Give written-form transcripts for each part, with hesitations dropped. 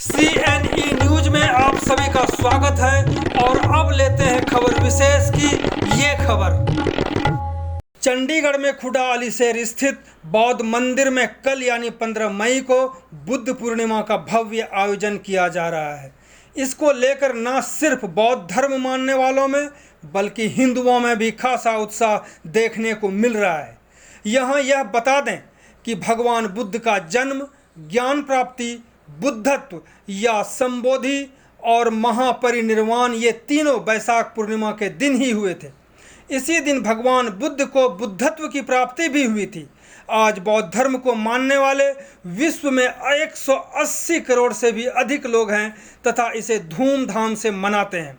CNE news में आप सभी का स्वागत है और अब लेते हैं खबर विशेष की ये खबर। चंडीगढ़ में खुडा अलीशेर स्थित बौद्ध मंदिर में कल यानी 15 मई को बुद्ध पूर्णिमा का भव्य आयोजन किया जा रहा है। इसको लेकर न सिर्फ बौद्ध धर्म मानने वालों में बल्कि हिंदुओं में भी खासा उत्साह देखने को मिल रहा है। यहाँ यह बता दें कि भगवान बुद्ध का जन्म, ज्ञान प्राप्ति, बुद्धत्व या संबोधि और महापरिनिर्वाण ये तीनों वैशाख पूर्णिमा के दिन ही हुए थे। इसी दिन भगवान बुद्ध को बुद्धत्व की प्राप्ति भी हुई थी। आज बौद्ध धर्म को मानने वाले विश्व में 180 करोड़ से भी अधिक लोग हैं तथा इसे धूमधाम से मनाते हैं।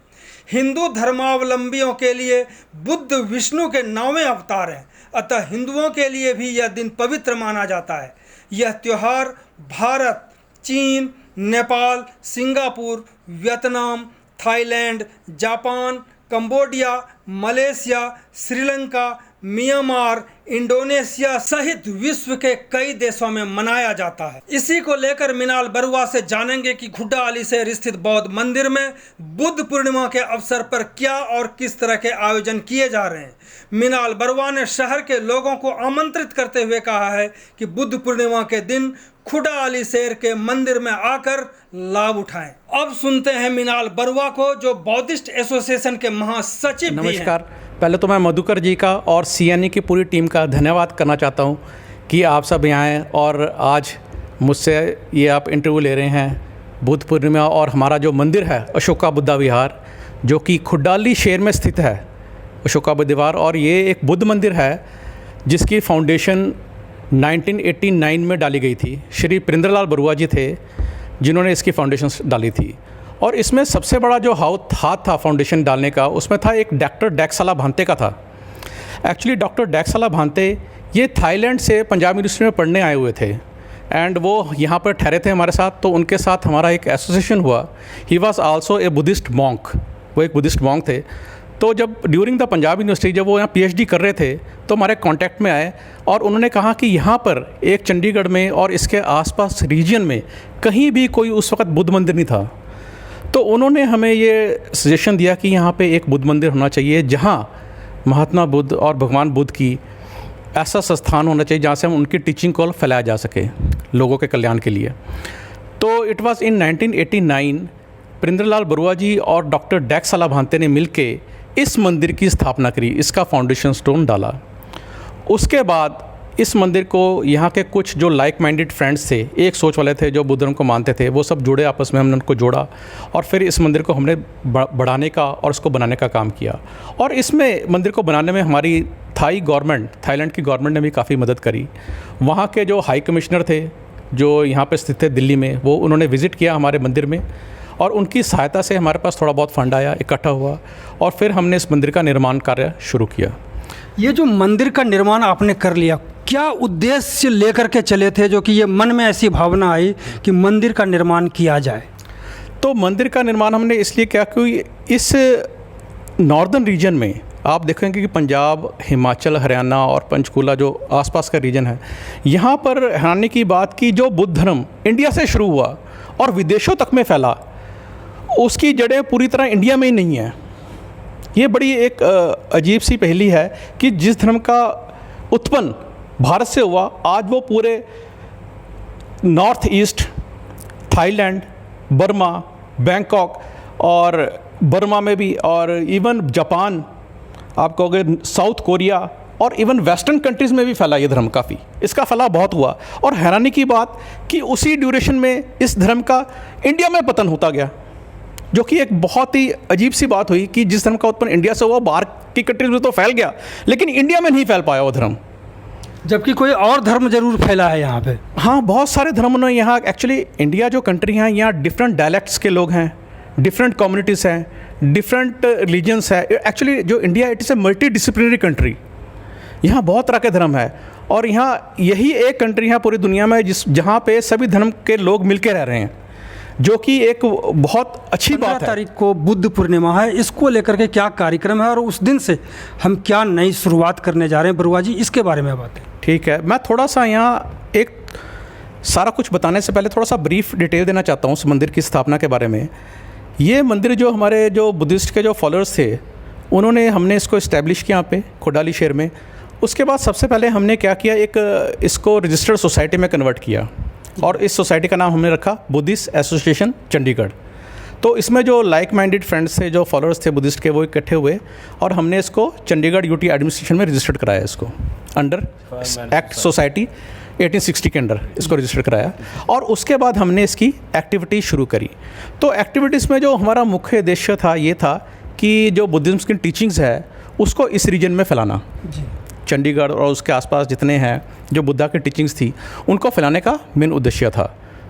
हिंदू धर्मावलंबियों के लिए बुद्ध विष्णु के 9वें अवतार हैं, अतः हिंदुओं के लिए भी यह दिन पवित्र माना जाता है। यह त्यौहार भारत, चीन, Nepal, Singapore, Vietnam, Thailand, Japan, Cambodia, Malaysia, Sri Lanka, Myanmar, Indonesia सहित विश्व के कई देशों में मनाया जाता है। इसी को लेकर मिनाल बरुआ से जानेंगे कि खुडा अलीशेर स्थित बौद्ध मंदिर में बुद्ध पूर्णिमा के अवसर पर क्या और किस तरह के आयोजन किए जा रहे हैं। मिनाल बरुआ ने शहर के लोगों को आमंत्रित करते हुए कहा है कि बुद्ध पूर्णिमा के दिन खुडा अलीशेर के मंदिर में आकर लाभ उठाएं। अब सुनते हैं मिनाल बरुआ को, जो बौद्धिस्ट एसोसिएशन के महासचिव भी हैं। नमस्कार। पहले तो मैं मधुकर जी का और CNE की पूरी टीम का धन्यवाद करना चाहता हूं कि आप सब यहाँ आए और आज मुझसे ये आप इंटरव्यू ले रहे हैं। बुद्ध पूर्णिमा और हमारा जो मंदिर है अशोका बुद्धा विहार, जो कि खुडा अलीशेर में स्थित है, अशोका बुद्ध विहार, और ये एक बुद्ध मंदिर है जिसकी फाउंडेशन 1989 में डाली गई थी। श्री प्रिंद्रलाल बरुआ जी थे जिन्होंने इसकी फाउंडेशन डाली थी। और इसमें सबसे बड़ा जो हाथ था फाउंडेशन डालने का, उसमें था एक डॉक्टर डेक्साला भांते का था। एक्चुअली डॉक्टर डेक्साला भांते ये थाईलैंड से पंजाब यूनिवर्सिटी में पढ़ने आए हुए थे एंड वो यहाँ पर ठहरे थे हमारे साथ, तो उनके साथ हमारा एक एसोसिएशन हुआ। He was also a Buddhist monk, वो एक बुद्धिस्ट मॉन्क थे। तो जब ड्यूरिंग द पंजाब यूनिवर्सिटी जब वो यहाँ PhD कर रहे थे तो हमारे कांटेक्ट में आए और उन्होंने कहा कि यहाँ पर एक चंडीगढ़ में और इसके आसपास रीजन में कहीं भी कोई उस वक्त बुद्ध मंदिर नहीं था। तो उन्होंने हमें ये सजेशन दिया कि यहाँ पे एक बुद्ध मंदिर होना चाहिए जहाँ महात्मा बुद्ध और भगवान बुद्ध की ऐसा संस्थान होना चाहिए जहाँ से हम उनकी टीचिंग को फैलाया जा सके लोगों के कल्याण के लिए। तो इट वाज इन 1989 प्रिंद्रलाल बरुआ जी और डॉक्टर डेक्साला भांते ने मिलके इस मंदिर की स्थापना करी, इसका फाउंडेशन स्टोन डाला। उसके बाद इस मंदिर को यहाँ के कुछ जो लाइक माइंडेड फ्रेंड्स थे, एक सोच वाले थे जो बुद्ध धर्म को मानते थे, वो सब जुड़े आपस में, हमने उनको जोड़ा और फिर इस मंदिर को हमने बढ़ाने का और उसको बनाने का काम किया। और इसमें मंदिर को बनाने में हमारी थाईलैंड की गवर्नमेंट ने भी काफ़ी मदद करी। वहाँ के जो हाई कमिश्नर थे जो यहाँ पे स्थित थे दिल्ली में, वो उन्होंने विज़िट किया हमारे मंदिर में और उनकी सहायता से हमारे पास थोड़ा बहुत फंड आया, इकट्ठा हुआ और फिर हमने इस मंदिर का निर्माण कार्य शुरू किया। ये जो मंदिर का निर्माण आपने कर लिया, क्या उद्देश्य लेकर के चले थे जो कि ये मन में ऐसी भावना आई कि मंदिर का निर्माण किया जाए? तो मंदिर का निर्माण हमने इसलिए किया क्योंकि इस नॉर्दर्न रीजन में आप देखेंगे कि पंजाब, हिमाचल, हरियाणा और पंचकुला जो आसपास का रीजन है, यहाँ पर हैरानी की बात की जो बुद्ध धर्म इंडिया से शुरू हुआ और विदेशों तक में फैला, उसकी जड़ें पूरी तरह इंडिया में ही नहीं है। ये बड़ी एक अजीब सी पहेली है कि जिस धर्म का उत्पन्न भारत से हुआ, आज वो पूरे north east, Thailand, Burma, Bangkok और बर्मा में भी, और इवन जापान, आप कहोगे साउथ कोरिया और इवन वेस्टर्न कंट्रीज़ में भी फैला ये धर्म काफ़ी। इसका फैलाव बहुत हुआ और हैरानी की बात कि उसी ड्यूरेशन में इस धर्म का इंडिया में पतन होता गया, जो कि एक बहुत ही अजीब सी बात हुई कि जिस धर्म का उत्पन्न इंडिया से हुआ बाहर की कंट्रीज में तो फैल गया, लेकिन इंडिया में नहीं फैल पाया वो धर्म। जबकि कोई और धर्म जरूर फैला है यहाँ पे। हाँ, बहुत सारे धर्म ने यहाँ, एक्चुअली इंडिया जो कंट्री है, यहाँ डिफरेंट डायलेक्ट्स के लोग हैं, डिफरेंट कम्युनिटीज़ हैं, डिफरेंट रिलीजन्स है। एक्चुअली जो India, it is a multi disciplinary country. यहाँ बहुत तरह के धर्म है और यहाँ यही एक कंट्री है पूरी दुनिया में जहाँ पे सभी धर्म के लोग मिलके रह रहे हैं, जो कि एक बहुत अच्छी बात है। 15 तारीख को बुद्ध पूर्णिमा है, इसको लेकर के क्या कार्यक्रम है और उस दिन से हम क्या नई शुरुआत करने जा रहे हैं बरुआ जी, इसके बारे में बात है। ठीक है, मैं थोड़ा सा यहाँ एक सारा कुछ बताने से पहले थोड़ा सा ब्रीफ डिटेल देना चाहता हूँ उस मंदिर की स्थापना के बारे में। ये मंदिर जो हमारे जो बुद्धिस्ट के जो फॉलोअर्स थे उन्होंने हमने इसको इस्टेब्लिश किया यहाँ पे खुडाली शहर में। उसके बाद सबसे पहले हमने क्या किया, एक इसको रजिस्टर्ड सोसाइटी में कन्वर्ट किया और इस सोसाइटी का नाम हमने रखा बुद्धिस्ट एसोसिएशन चंडीगढ़। तो इसमें जो लाइक माइंडेड फ्रेंड्स थे, जो फॉलोअर्स थे बुद्धिस्ट के, वो इकट्ठे हुए और हमने इसको चंडीगढ़ यूटी एडमिनिस्ट्रेशन में रजिस्टर्ड कराया। इसको अंडर एक्ट सोसाइटी 1860 के अंडर इसको रजिस्टर कराया और उसके बाद हमने इसकी एक्टिविटी शुरू करी। तो एक्टिविटीज़ में जो हमारा मुख्य उद्देश्य था ये था कि जो बुद्धिज़्म की टीचिंग्स है उसको इस रीजन में फैलाना। चंडीगढ़ और उसके आसपास जितने हैं जो बुद्धा की टीचिंग्स थी उनको फैलाने का मेन उद्देश्य था।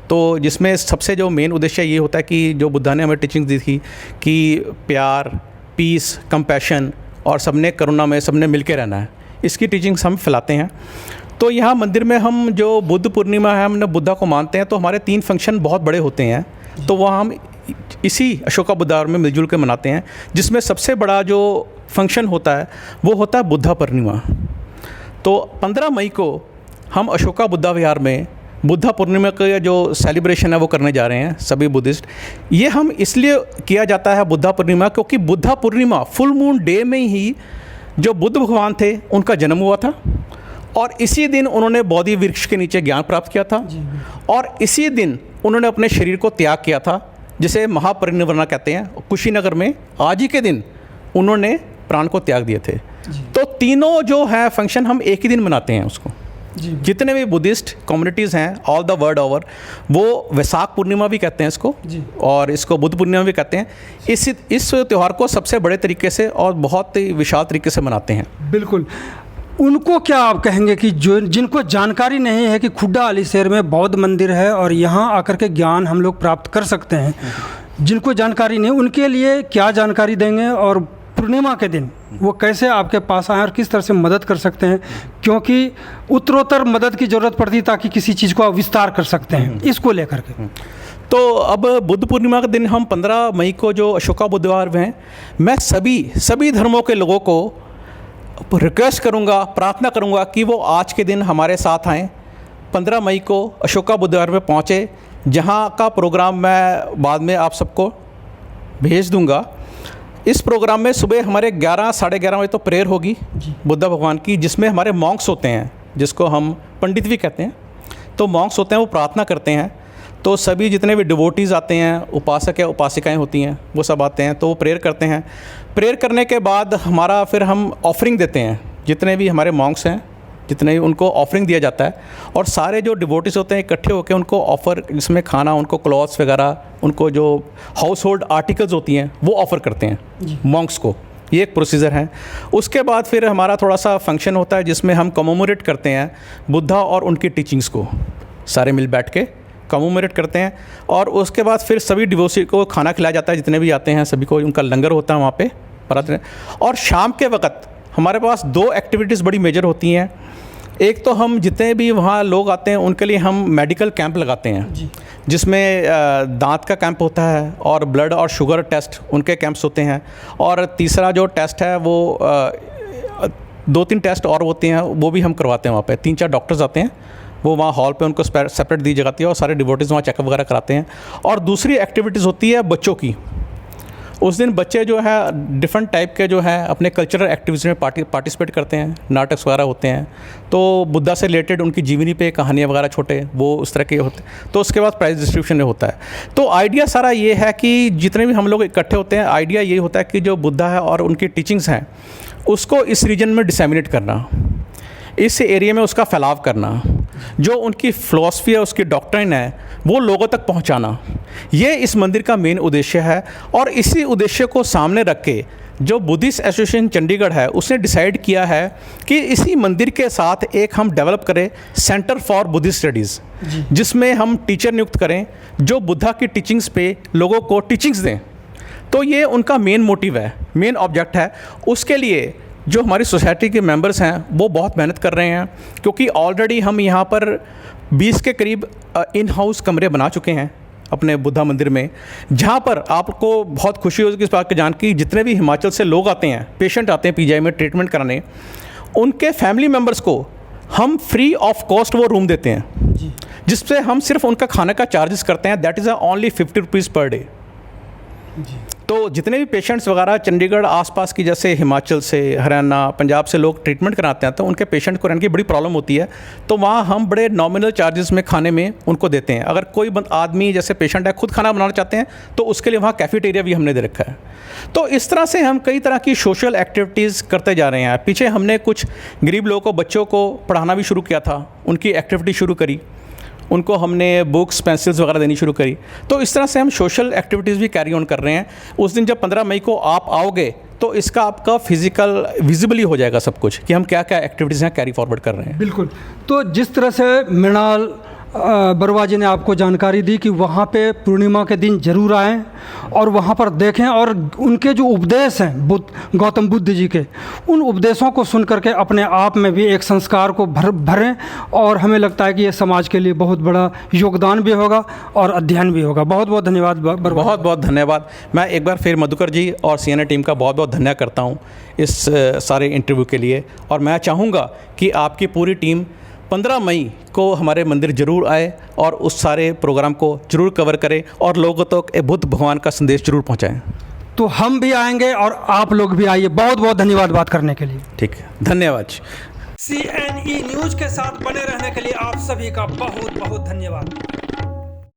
तो जिसमें सबसे जो मेन उद्देश्य ये होता है कि जो बुद्धा ने हमें टीचिंग्स दी थी कि प्यार, पीस, कंपैशन और सबने करुणा में सबने मिलके रहना है, इसकी टीचिंग्स हम फैलाते हैं। तो यहाँ मंदिर में हम जो बुद्ध पूर्णिमा है हमने बुद्धा को मानते हैं, तो हमारे 3 फंक्शन बहुत बड़े होते हैं। तो वहाँ हम इसी अशोका बुद्धा में मिलजुल के मनाते हैं, जिसमें सबसे बड़ा जो फंक्शन होता है वो होता है बुद्धा पूर्णिमा। तो 15 मई को हम अशोका बुद्धा विहार में बुद्धा पूर्णिमा का जो सेलिब्रेशन है वो करने जा रहे हैं सभी बुद्धिस्ट। ये हम इसलिए किया जाता है बुद्धा पूर्णिमा क्योंकि बुद्धा पूर्णिमा फुल मून डे में ही जो बुद्ध भगवान थे उनका जन्म हुआ था और इसी दिन उन्होंने बोधि वृक्ष के नीचे ज्ञान प्राप्त किया था और इसी दिन उन्होंने अपने शरीर को त्याग किया था, जिसे महापरिनिर्वाण कहते हैं। कुशीनगर में आज ही के दिन उन्होंने प्राण को त्याग दिए थे। तो तीनों जो है फंक्शन हम एक ही दिन मनाते हैं उसको। जितने भी बुद्धिस्ट कम्युनिटीज़ हैं ऑल द वर्ल्ड ओवर वो वैसाख पूर्णिमा भी कहते हैं इसको और इसको बुद्ध पूर्णिमा भी कहते हैं। इस त्यौहार को सबसे बड़े तरीके से और बहुत ही विशाल तरीके से मनाते हैं। बिल्कुल। उनको क्या आप कहेंगे कि जो जिनको जानकारी नहीं है कि खुड्डा अली शहर में बौद्ध मंदिर है और यहाँ आकर के ज्ञान हम लोग प्राप्त कर सकते हैं, जिनको जानकारी नहीं उनके लिए क्या जानकारी देंगे और पूर्णिमा के दिन वो कैसे आपके पास आएँ और किस तरह से मदद कर सकते हैं, क्योंकि उत्तरोत्तर मदद की ज़रूरत पड़ती है ताकि किसी चीज़ को आप विस्तार कर सकते हैं, इसको लेकर के। तो अब बुद्ध पूर्णिमा के दिन हम 15 मई को जो अशोका बुद्धवार में, मैं सभी धर्मों के लोगों को रिक्वेस्ट करूंगा, प्रार्थना करूंगा कि वो आज के दिन हमारे साथ आएँ। 15 मई को अशोका बुद्धवार में पहुँचे, जहाँ का प्रोग्राम मैं बाद में आप सबको भेज दूंगा। इस प्रोग्राम में सुबह हमारे 11 साढ़े 11 बजे तो प्रेयर होगी बुद्धा भगवान की, जिसमें हमारे मॉन्क्स होते हैं जिसको हम पंडित भी कहते हैं। तो मॉन्क्स होते हैं वो प्रार्थना करते हैं। तो सभी जितने भी डिवोटीज़ आते हैं, उपासक या उपासिकाएं होती हैं, वो सब आते हैं तो वो प्रेयर करते हैं। प्रेयर करने के बाद हमारा फिर हम ऑफरिंग देते हैं, जितने भी हमारे मॉन्क्स हैं जितने भी उनको ऑफरिंग दिया जाता है और सारे जो डिवोटीज़ होते हैं इकट्ठे होकर उनको ऑफ़र, जिसमें खाना, उनको क्लॉथ्स वगैरह, उनको जो हाउस होल्ड आर्टिकल्स होती हैं वो ऑफ़र करते हैं मॉन्क्स को। ये एक प्रोसीजर है। उसके बाद फिर हमारा थोड़ा सा फंक्शन होता है जिसमें हम कमोमोरेट करते हैं बुद्धा और उनकी टीचिंग्स को, सारे मिल बैठ के कमोमोरेट करते हैं। और उसके बाद फिर सभी डिवोटी को खाना खिलाया जाता है, जितने भी आते हैं सभी को उनका लंगर होता है वहाँ पे प्रार्थना। और शाम के वक्त हमारे पास 2 एक्टिविटीज़ बड़ी मेजर होती हैं। एक तो हम जितने भी वहाँ लोग आते हैं उनके लिए हम मेडिकल कैंप लगाते हैं, जिसमें दांत का कैंप होता है और ब्लड और शुगर टेस्ट उनके कैंप्स होते हैं। और तीसरा जो टेस्ट है वो 2-3 टेस्ट और होते हैं, वो भी हम करवाते हैं वहाँ पे। 3-4 डॉक्टर्स आते हैं, वो वहाँ हॉल पे उनको सेपरेट दी जाती है और सारे डिवोटीज़ वहाँ चेकअप वगैरह कराते हैं। और दूसरी एक्टिविटीज़ होती है बच्चों की। उस दिन बच्चे जो है डिफरेंट टाइप के जो है अपने कल्चरल एक्टिविटीज़ में पार्टिसिपेट करते हैं, नाटक वगैरह होते हैं। तो बुद्धा से रिलेटेड उनकी जीवनी पे कहानियाँ वगैरह छोटे वो उस तरह के होते हैं। तो उसके बाद प्राइज़ डिस्ट्रीब्यूशन होता है। तो आइडिया सारा ये है कि जितने भी हम लोग इकट्ठे होते हैं, आइडिया ये होता है कि जो बुद्धा है और उनकी टीचिंग्स हैं उसको इस रीजन में डिसेमिनेट करना, इस एरिया में उसका फैलाव करना, जो उनकी फ़िलॉसफी है, उसकी डॉक्ट्रिन है, वो लोगों तक पहुंचाना। ये इस मंदिर का मेन उद्देश्य है। और इसी उद्देश्य को सामने रख के जो बुद्धिस्ट एसोसिएशन चंडीगढ़ है उसने डिसाइड किया है कि इसी मंदिर के साथ एक हम डेवलप करें सेंटर फॉर बुद्धिस्ट स्टडीज़, जिसमें हम टीचर नियुक्त करें जो बुद्धा की टीचिंग्स पे लोगों को टीचिंग्स दें। तो ये उनका मेन मोटिव है, मेन ऑब्जेक्ट है। उसके लिए जो हमारी सोसाइटी के मेंबर्स हैं वो बहुत मेहनत कर रहे हैं, क्योंकि ऑलरेडी हम यहाँ पर 20 के करीब इन हाउस कमरे बना चुके हैं अपने बुद्धा मंदिर में, जहाँ पर आपको बहुत खुशी होगी इस बात की जान कि जितने भी हिमाचल से लोग आते हैं, पेशेंट आते हैं पीजीआई में ट्रीटमेंट कराने, उनके फैमिली मेम्बर्स को हम फ्री ऑफ कॉस्ट वो रूम देते हैं। जिससे हम सिर्फ उनका खाने का चार्जेस करते हैं, that is only 50 rupees per day. तो जितने भी पेशेंट्स वगैरह चंडीगढ़ आसपास की, जैसे हिमाचल से, हरियाणा, पंजाब से लोग ट्रीटमेंट कराते हैं, तो उनके पेशेंट को रहने की बड़ी प्रॉब्लम होती है, तो वहाँ हम बड़े नॉमिनल चार्जेस में खाने में उनको देते हैं। अगर कोई आदमी जैसे पेशेंट है खुद खाना बनाना चाहते हैं तो उसके लिए वहाँ कैफेटेरिया भी हमने दे रखा है। तो इस तरह से हम कई तरह की सोशल एक्टिविटीज़ करते जा रहे हैं। पीछे हमने कुछ गरीब लोगों को, बच्चों को पढ़ाना भी शुरू किया था, उनकी एक्टिविटी शुरू करी, उनको हमने बुक्स पेंसिल्स वगैरह देनी शुरू करी। तो इस तरह से हम सोशल एक्टिविटीज़ भी कैरी ऑन कर रहे हैं। उस दिन जब 15 मई को आप आओगे तो इसका आपका फिजिकल विजिबली हो जाएगा सब कुछ कि हम क्या क्या एक्टिविटीज़ हैं कैरी फॉरवर्ड कर रहे हैं। बिल्कुल। तो जिस तरह से मृणाल बरुआ जी ने आपको जानकारी दी कि वहाँ पे पूर्णिमा के दिन जरूर आएँ और वहाँ पर देखें और उनके जो उपदेश हैं गौतम बुद्ध जी के, उन उपदेशों को सुन करके अपने आप में भी एक संस्कार को भरें, और हमें लगता है कि ये समाज के लिए बहुत बड़ा योगदान भी होगा और अध्ययन भी होगा। बहुत बहुत धन्यवाद बरुआ। बहुत बहुत धन्यवाद। मैं एक बार फिर मधुकर जी और CNA टीम का बहुत बहुत धन्यवाद करता हूँ इस सारे इंटरव्यू के लिए, और मैं चाहूँगा कि आपकी पूरी टीम 15 मई को हमारे मंदिर जरूर आए और उस सारे प्रोग्राम को जरूर कवर करे और लोगों तक बुद्ध भगवान का संदेश जरूर पहुंचाएं। तो हम भी आएंगे और आप लोग भी आइए। बहुत बहुत धन्यवाद बात करने के लिए। ठीक है, धन्यवाद। CNE न्यूज़ के साथ बने रहने के लिए आप सभी का बहुत बहुत धन्यवाद।